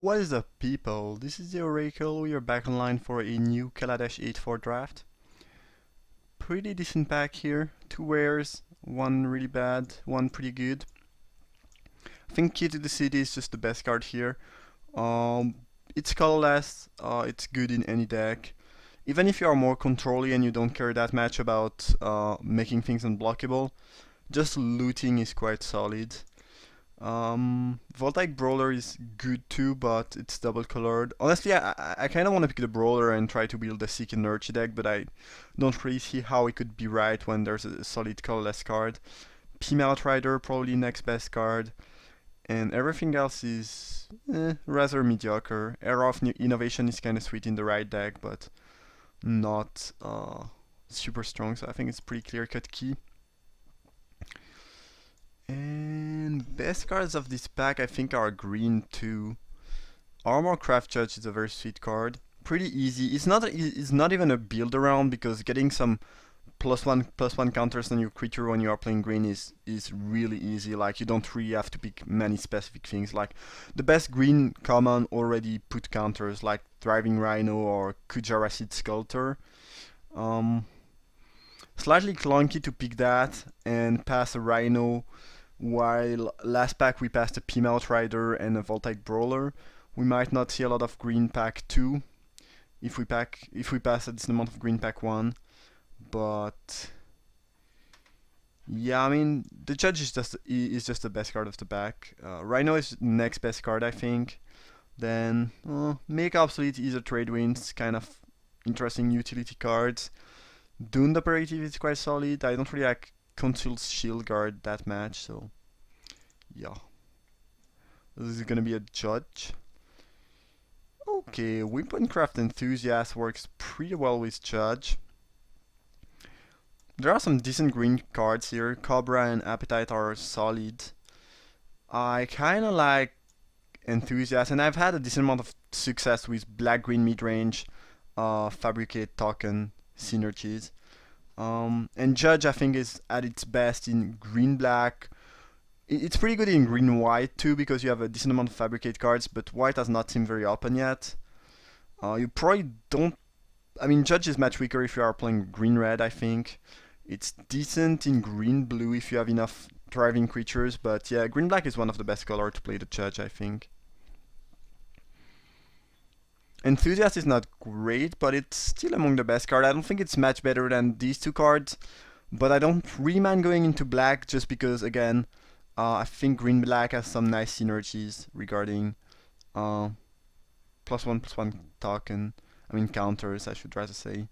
What is up, people? This is the Oracle. We are back online for a new Kaladesh 8-4 draft. Pretty decent pack here. Two rares, one really bad, one pretty good. I think Key to the City is just the best card here. It's colorless, it's good in any deck. Even if you are more controlly and you don't care that much about making things unblockable, just looting is quite solid. Voltaic Brawler is good too, but it's double colored. Honestly, I kind of want to pick the Brawler and try to build a Seek and Nurture deck, but I don't really see how it could be right when there's a solid colorless card. Pima Outrider, probably next best card, and everything else is rather mediocre. Era of Innovation is kind of sweet in the right deck, but not super strong, so I think it's pretty clear-cut key. And best cards of this pack I think are green too. Armor Craft Judge is a very sweet card. Pretty easy. It's not even a build around because getting some +1/+1 counters on your creature when you are playing green is really easy. Like you don't really have to pick many specific things. Like the best green common already put counters like Thriving Rhino or Kujaracid Sculptor. Slightly clunky to pick that and pass a Rhino, while last pack we passed a Pima Outrider and a Voltaic Brawler. We might not see a lot of green pack 2 if we pass a decent amount of green pack 1. But yeah, I mean the Judge is just the best card of the pack. Rhino is the next best card I think. Then Make Obsolete is a trade wins, kind of interesting utility cards. Dune Operative is quite solid. I don't really like Consul's Shield Guard that much, so yeah. This is gonna be a Judge. Okay, Weaponcraft Enthusiast works pretty well with Judge. There are some decent green cards here. Cobra and Appetite are solid. I kinda like Enthusiast, and I've had a decent amount of success with Black-Green Midrange, Fabricate Token, Synergies. And Judge I think is at its best in green-black. It's pretty good in green-white too because you have a decent amount of Fabricate cards, but white has not seemed very open yet. You probably don't... I mean, Judge is much weaker if you are playing green-red, I think. It's decent in green-blue if you have enough driving creatures, but yeah, green-black is one of the best colors to play the Judge, I think. Enthusiast is not great, but it's still among the best cards. I don't think it's much better than these two cards, but I don't really mind going into black just because, again, I think green-black has some nice synergies regarding +1/+1 token. I mean counters, I should rather say.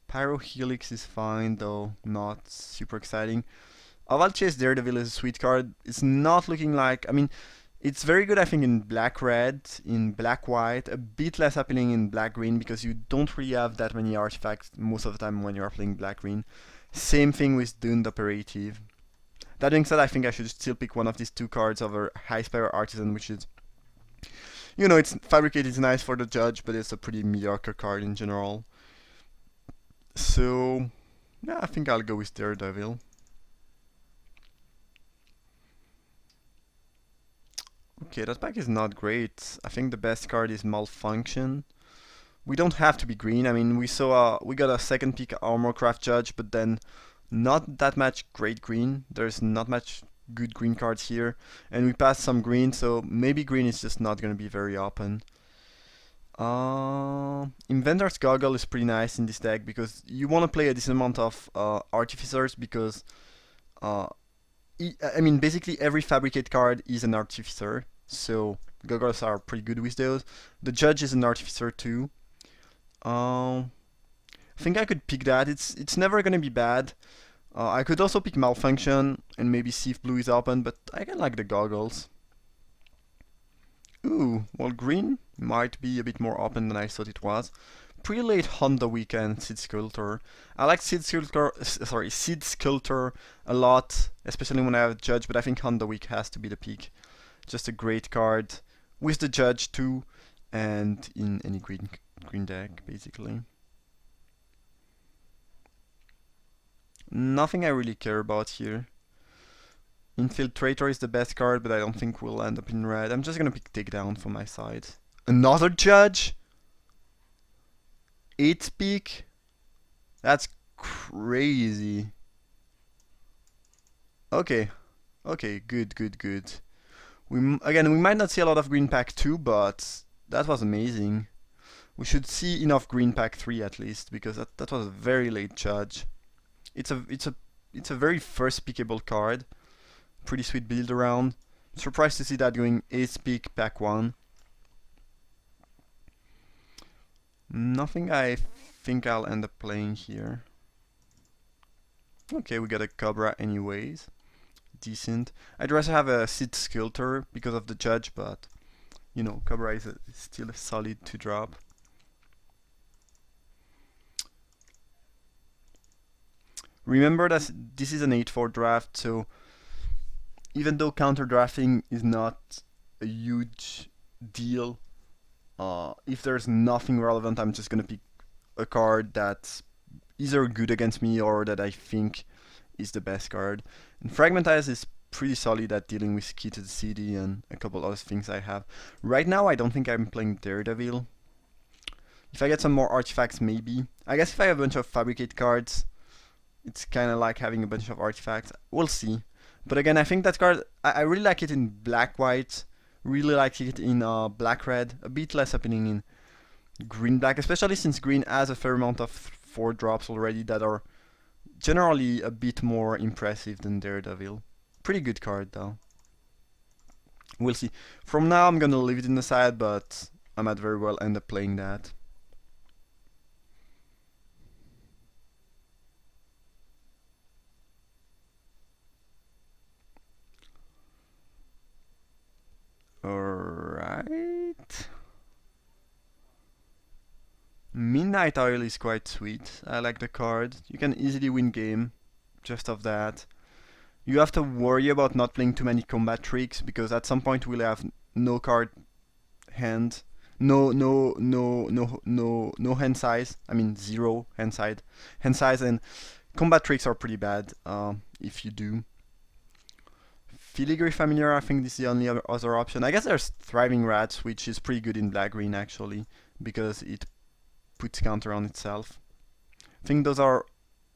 Pyro Helix is fine, though not super exciting. Oval Chase Daredevil is a sweet card. It's not looking like... I mean, it's very good, I think, in black-red, in black-white, a bit less appealing in black-green because you don't really have that many artifacts most of the time when you are playing black-green. Same thing with Dune Operative. That being said, I think I should still pick one of these two cards over High Spire Artisan, which is... You know, it's Fabricate is nice for the Judge, but it's a pretty mediocre card in general. So, yeah, I think I'll go with Daredevil. Okay, that pack is not great. I think the best card is Malfunction. We don't have to be green. I mean, we got a second pick Armorcraft Judge, but then not that much great green. There's not much good green cards here, and we passed some green, so maybe green is just not gonna be very open. Inventor's Goggle is pretty nice in this deck because you want to play a decent amount of Artificers because I mean, basically every Fabricate card is an Artificer, so Goggles are pretty good with those. The Judge is an Artificer too. I think I could pick that. It's never gonna be bad. I could also pick Malfunction and maybe see if blue is open, but I can like the Goggles. Ooh, well, green might be a bit more open than I thought it was. Pretty late Honda Weekend Seed Sculptor. I like Seed Sculptor a lot, especially when I have a Judge, but I think Honda Week has to be the pick. Just a great card with the Judge too, and in any green deck basically. Nothing I really care about here. Infiltrator is the best card, but I don't think we'll end up in red. I'm just gonna pick Takedown for my side. Another Judge? 8 speak? That's crazy. Okay. Okay, good, good, good. Again, we might not see a lot of green pack 2, but that was amazing. We should see enough green pack 3 at least, because that was a very late Judge. It's a very first pickable card. Pretty sweet build around. Surprised to see that going 8 pick pack 1. Nothing I think I'll end up playing here. Okay, we got a Cobra anyways. Decent. I'd rather have a Sid Sculptor because of the Judge, but you know, Cobra is still a solid to drop. Remember that this is an 8-4 draft, so even though counter drafting is not a huge deal, if there's nothing relevant, I'm just gonna pick a card that's either good against me or that I think is the best card. And Fragmentize is pretty solid at dealing with Key to the City and a couple other things I have. Right now I don't think I'm playing Daredevil. If I get some more artifacts, maybe. I guess if I have a bunch of Fabricate cards, it's kinda like having a bunch of artifacts. We'll see. But again, I think that card, I really like it in black-white, really like it in black-red, a bit less appealing in green-black, especially since green has a fair amount of 4 drops already that are generally a bit more impressive than Daredevil. Pretty good card though. We'll see. From now I'm gonna leave it in the side, but I might very well end up playing that. Alright. Midnight Oil is quite sweet. I like the card. You can easily win game just of that. You have to worry about not playing too many combat tricks because at some point we'll have no card hand, no hand size. I mean 0 hand size, and combat tricks are pretty bad if you do. Filigree Familiar, I think this is the only other option. I guess there's Thriving Rats, which is pretty good in black-green actually, because it puts counter on itself. I think those are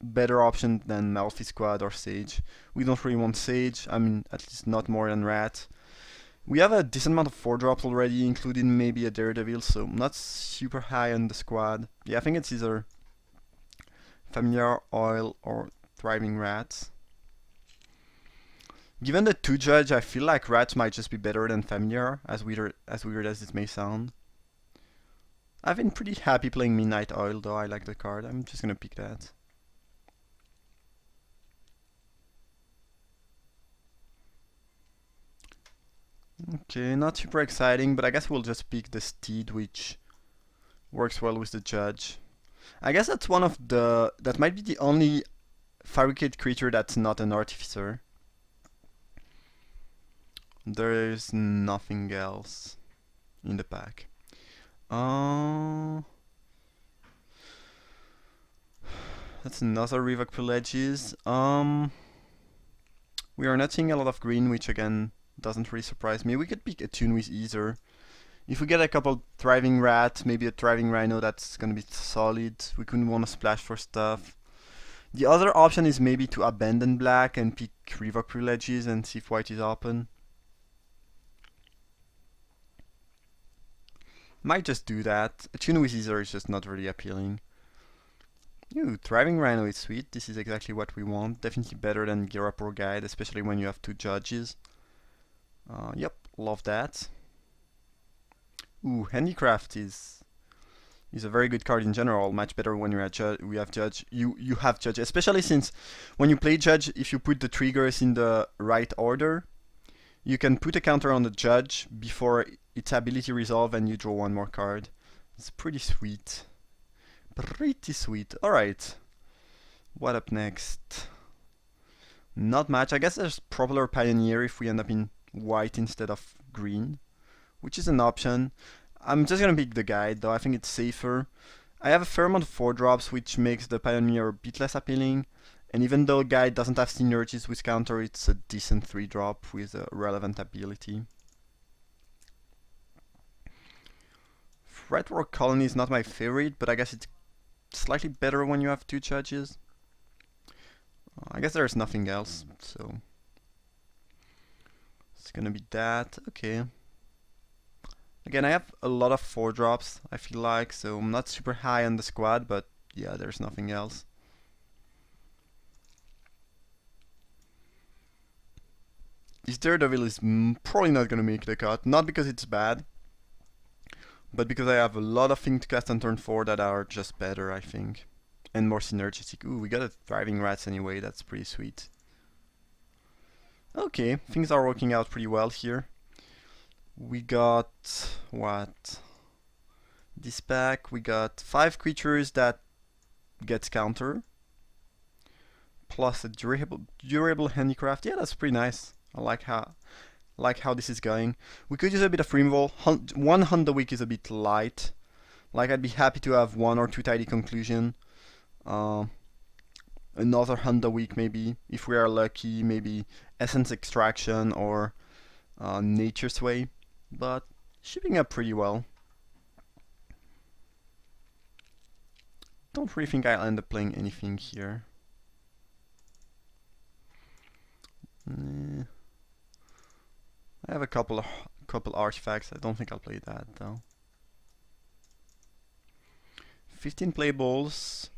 better options than Malfi Squad or Sage. We don't really want Sage, I mean at least not more than Rat. We have a decent amount of 4 drops already, including maybe a Daredevil, so not super high on the squad. Yeah, I think it's either Familiar, Oil, or Thriving Rats. Given the 2 Judge, I feel like Rats might just be better than Familiar, as weird as it may sound. I've been pretty happy playing Midnight Oil though, I like the card, I'm just gonna pick that. Okay, not super exciting, but I guess we'll just pick the Steed, which works well with the Judge. I guess that's one of the... that might be the only Fabricate creature that's not an Artificer. There is nothing else in the pack. That's another Revoke Pledges. We are not seeing a lot of green, which again doesn't really surprise me. We could pick a tune with either. If we get a couple Thriving Rat, maybe a Thriving Rhino, that's gonna be solid. We couldn't want to splash for stuff. The other option is maybe to abandon black and pick Revoke Privileges and see if white is open. Might just do that. A tune with either is just not really appealing. Ooh, Thriving Rhino is sweet. This is exactly what we want. Definitely better than Gear Up or Guide, especially when you have 2 Judges. Yep, love that. Ooh, Handicraft is a very good card in general. Much better when we have Judge. You have Judge, especially since when you play Judge, if you put the triggers in the right order, you can put a counter on the Judge before its ability resolve and you draw 1 more card. It's pretty sweet. Pretty sweet. Alright. What up next? Not much. I guess there's Propeller Pioneer if we end up in white instead of green, which is an option. I'm just gonna pick the Guide though, I think it's safer. I have a fair amount of 4 drops, which makes the Pioneer a bit less appealing, And even though guy doesn't have synergies with counter, it's a decent 3-drop with a relevant ability. Fretwork Colony is not my favorite, but I guess it's slightly better when you have 2 judges. I guess there's nothing else, so it's gonna be that. Okay. Again, I have a lot of 4-drops, I feel like, so I'm not super high on the squad, but yeah, there's nothing else. This Daredevil is probably not gonna make the cut, not because it's bad, but because I have a lot of things to cast on turn 4 that are just better, I think. And more synergistic. Ooh, we got a Thriving Rats anyway, that's pretty sweet. Okay, things are working out pretty well here. We got... what? This pack, we got 5 creatures that gets counter. Plus a durable handicraft. Yeah, that's pretty nice. I like how this is going. We could use a bit of removal. One hunt a week is a bit light. Like, I'd be happy to have 1 or 2 tidy conclusion. Another hunt a week maybe, if we are lucky. Maybe essence extraction or nature sway. But shipping up pretty well. Don't really think I'll end up playing anything here. I have a couple artifacts. I don't think I'll play that though. 15 play balls.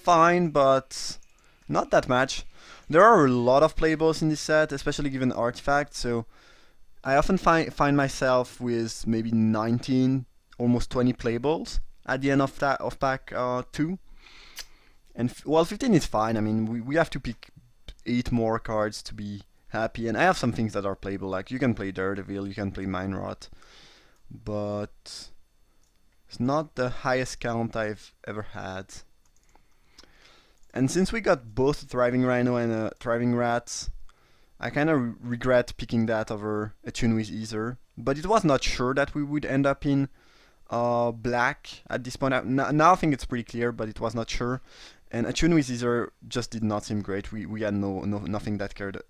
Fine, but not that much. There are a lot of play balls in this set, especially given artifacts, so I often find myself with maybe 19, almost 20 play balls at the end of pack 2. And well, 15 is fine. I mean, we have to pick 8 more cards to be happy, and I have some things that are playable, like you can play Daredevil, you can play Mind Rot, but it's not the highest count I've ever had. And since we got both a Thriving Rhino and a Thriving Rat, I kind of regret picking that over a Tune with Ether, but it was not sure that we would end up in black at this point. Now I think it's pretty clear, but it was not sure. And a Tune with Ether just did not seem great. We had nothing that cared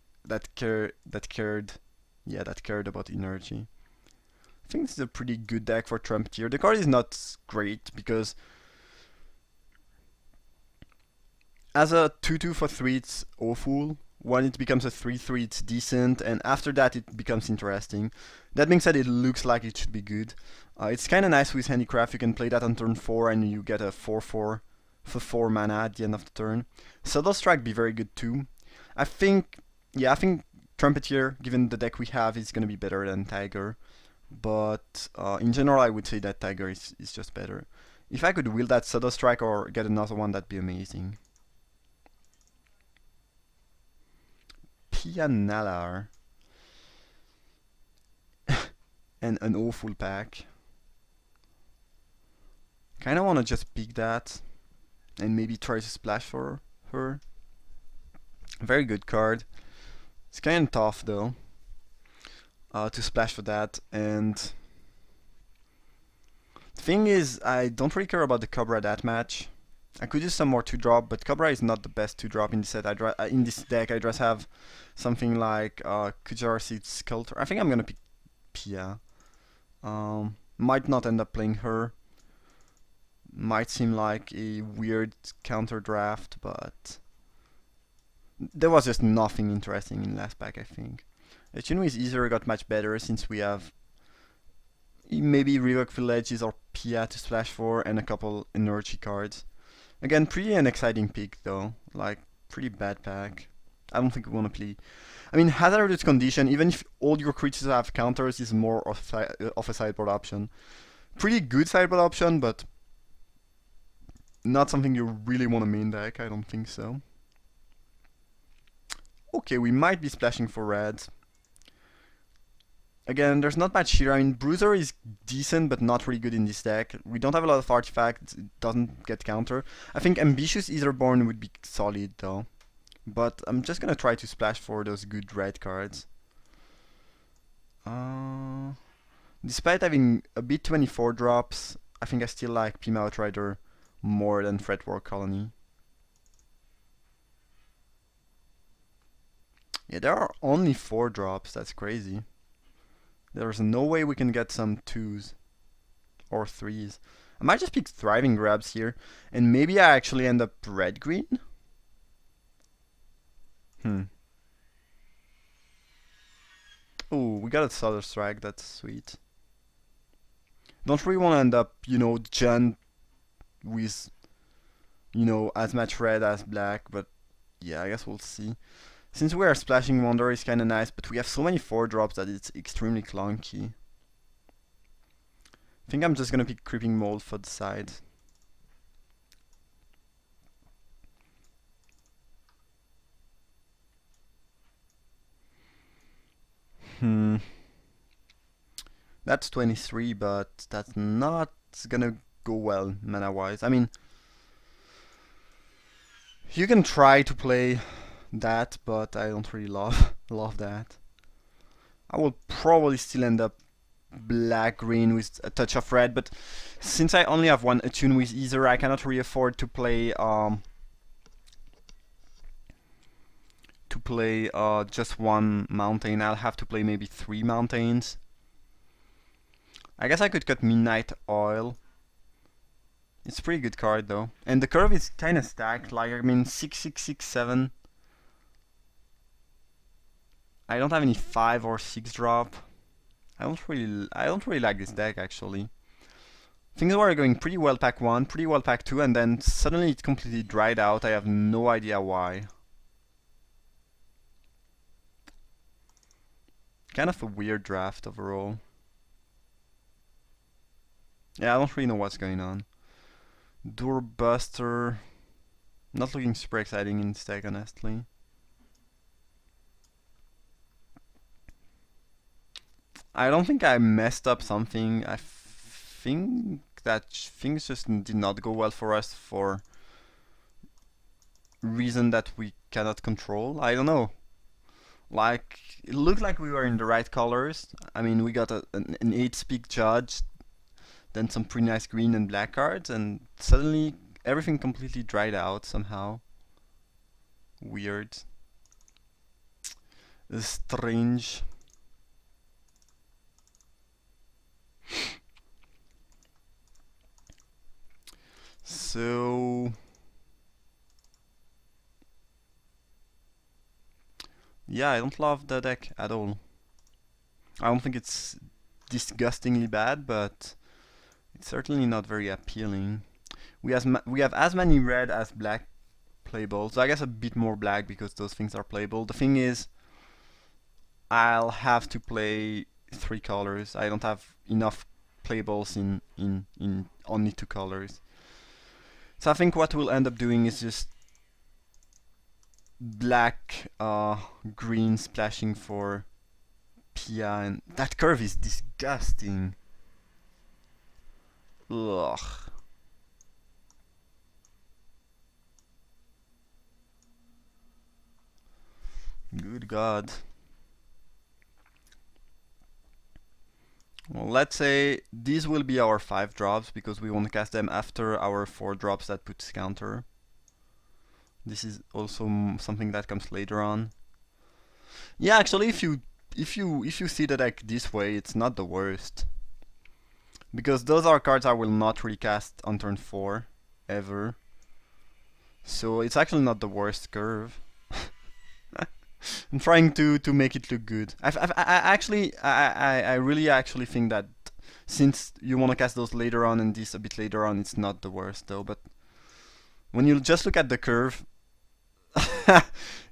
about energy. I think this is a pretty good deck for Trumpeteer. The card is not great because as a 2/2 for 3 it's awful. When it becomes a 3/3 it's decent, and after that it becomes interesting. That being said, it looks like it should be good. It's kinda nice with Handicraft, you can play that on turn 4 and you get a 4/4 for 4 mana at the end of the turn. Subtle Strike be very good too. I think Trumpeteer, given the deck we have, is gonna be better than Tiger. But in general I would say that Tiger is just better. If I could wield that Subtle Strike or get another one, that'd be amazing. Pianalar. And an awful pack. Kinda wanna just pick that and maybe try to splash for her. Very good card. It's kinda tough though to splash for that, and the thing is, I don't really care about the Cobra that much. I could use some more 2-drop, but Cobra is not the best 2-drop in this set. In this deck, I just have something like Kujar Seed Sculptor. I think I'm gonna pick Pia. Might not end up playing her. Might seem like a weird counter draft, but there was just nothing interesting in last pack, I think. Tune with Ether got much better since we have maybe Revoke Villages or Pia to splash for and a couple energy cards. Again, pretty an exciting pick though, like pretty bad pack. I don't think we want to play. I mean, Hazardous Condition, even if all your creatures have counters, is more of a sideboard option. Pretty good sideboard option, but not something you really want to main deck, I don't think so. Okay, we might be splashing for red. Again, there's not much here. I mean, Bruiser is decent, but not really good in this deck. We don't have a lot of artifacts, it doesn't get counter. I think Ambitious Etherborn would be solid, though. But I'm just gonna try to splash for those good red cards. Despite having a bit 24 drops, I think I still like Pima Outrider more than Fretwork Colony. Yeah, there are only 4 drops. That's crazy. There's no way we can get some 2s or 3s. I might just pick Thriving Grabs here, and maybe I actually end up red-green? Oh, we got a Solar Strike, that's sweet. Don't really want to end up, Jund with, as much red as black, but yeah, I guess we'll see. Since we are Splashing Wonder, it's kinda nice, but we have so many 4 drops that it's extremely clunky. I think I'm just gonna pick Creeping Mold for the side. That's 23, but that's not gonna go well mana-wise. I mean, you can try to play that, but I don't really love that. I will probably still end up black-green with a touch of red, but since I only have one attune with either, I cannot really afford to play just one mountain. I'll have to play maybe 3 mountains. I guess I could cut Midnight Oil. It's a pretty good card though. And the curve is kinda stacked, like I mean 6, 6, 6, 7. I don't have any 5 or 6 drop. I don't really like this deck actually. Things were going pretty well pack 1, pretty well pack 2, and then suddenly it completely dried out. I have no idea why. Kind of a weird draft overall. Yeah, I don't really know what's going on. Doorbuster. Not looking super exciting in this deck, honestly. I don't think I messed up something. I think that things just did not go well for us for reason that we cannot control. I don't know. Like, it looked like we were in the right colors. I mean, we got an 8-speak judge, then some pretty nice green and black cards, and suddenly everything completely dried out somehow. Weird. Strange. So yeah, I don't love the deck at all. I don't think it's disgustingly bad, but it's certainly not very appealing. We have as many red as black playable, so I guess a bit more black because those things are playable. The thing is, I'll have to play 3 colors. I don't have enough playables in only 2 colors. So I think what we'll end up doing is just black, green splashing for Pia, and that curve is disgusting. Ugh. Good God. Well, let's say these will be our 5 drops because we want to cast them after our 4 drops that puts counter. This is also something that comes later on. Yeah, actually, if you see the deck this way, it's not the worst. Because those are cards I will not recast on turn 4 ever. So it's actually not the worst curve. I'm trying to make it look good. I really actually think that since you want to cast those later on and this a bit later on, it's not the worst though. But when you just look at the curve,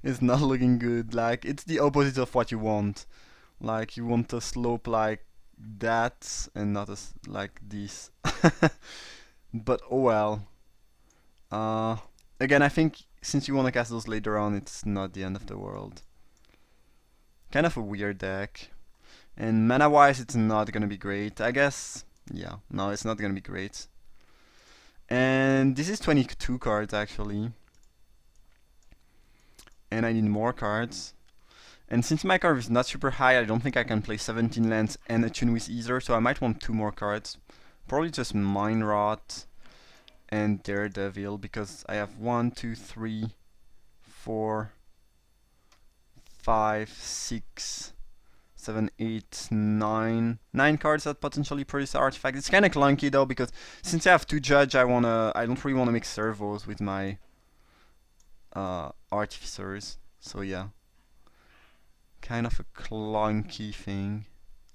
it's not looking good. Like, it's the opposite of what you want. Like, you want a slope like that and not like this. But oh well. Again, I think since you want to cast those later on, it's not the end of the world. Kind of a weird deck. And mana-wise, it's not gonna be great. I guess, yeah, no, it's not gonna be great. And this is 22 cards, actually. And I need more cards. And since my curve is not super high, I don't think I can play 17 lands and attune with either, so I might want 2 more cards. Probably just Mind Rot and Daredevil, because I have 1, 2, 3, 4, 5, 6, 7, 8, 9. 9 cards that potentially produce artifacts. It's kind of clunky though, because since I have 2 judge, I don't really wanna make servos with my artificers. So yeah, kind of a clunky thing,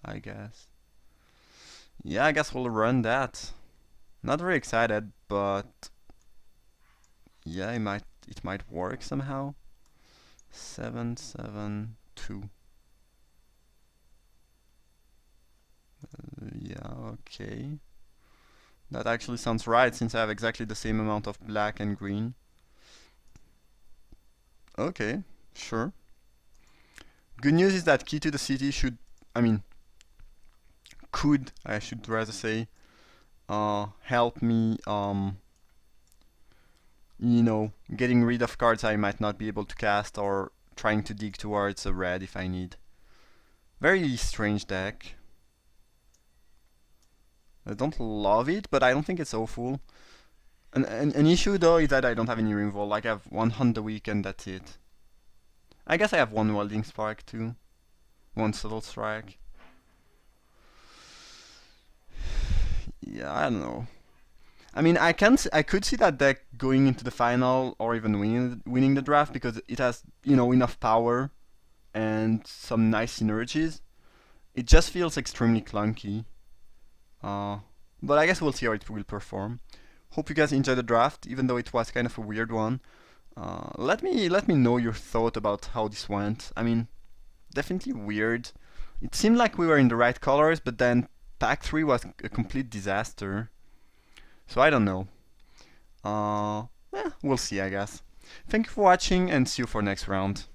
I guess. Yeah, I guess we'll run that. Not very excited, but yeah, it might work somehow. 7, 7, 2. Yeah, okay. That actually sounds right, since I have exactly the same amount of black and green. Okay, sure. Good news is that Key to the City I mean, I should rather say, help me, getting rid of cards I might not be able to cast, or trying to dig towards a red if I need. Very strange deck. I don't love it, but I don't think it's awful. An issue though is that I don't have any removal. Like, I have 1 Hunt the Weak and that's it. I guess I have 1 Welding Spark too. 1 Subtle Strike. Yeah, I don't know. I mean, I could see that deck going into the final or even winning the draft, because it has, enough power and some nice synergies. It just feels extremely clunky. But I guess we'll see how it will perform. Hope you guys enjoyed the draft, even though it was kind of a weird one. Let me know your thought about how this went. I mean, definitely weird. It seemed like we were in the right colors, but then pack 3 was a complete disaster. So I don't know. We'll see, I guess. Thank you for watching, and see you for next round.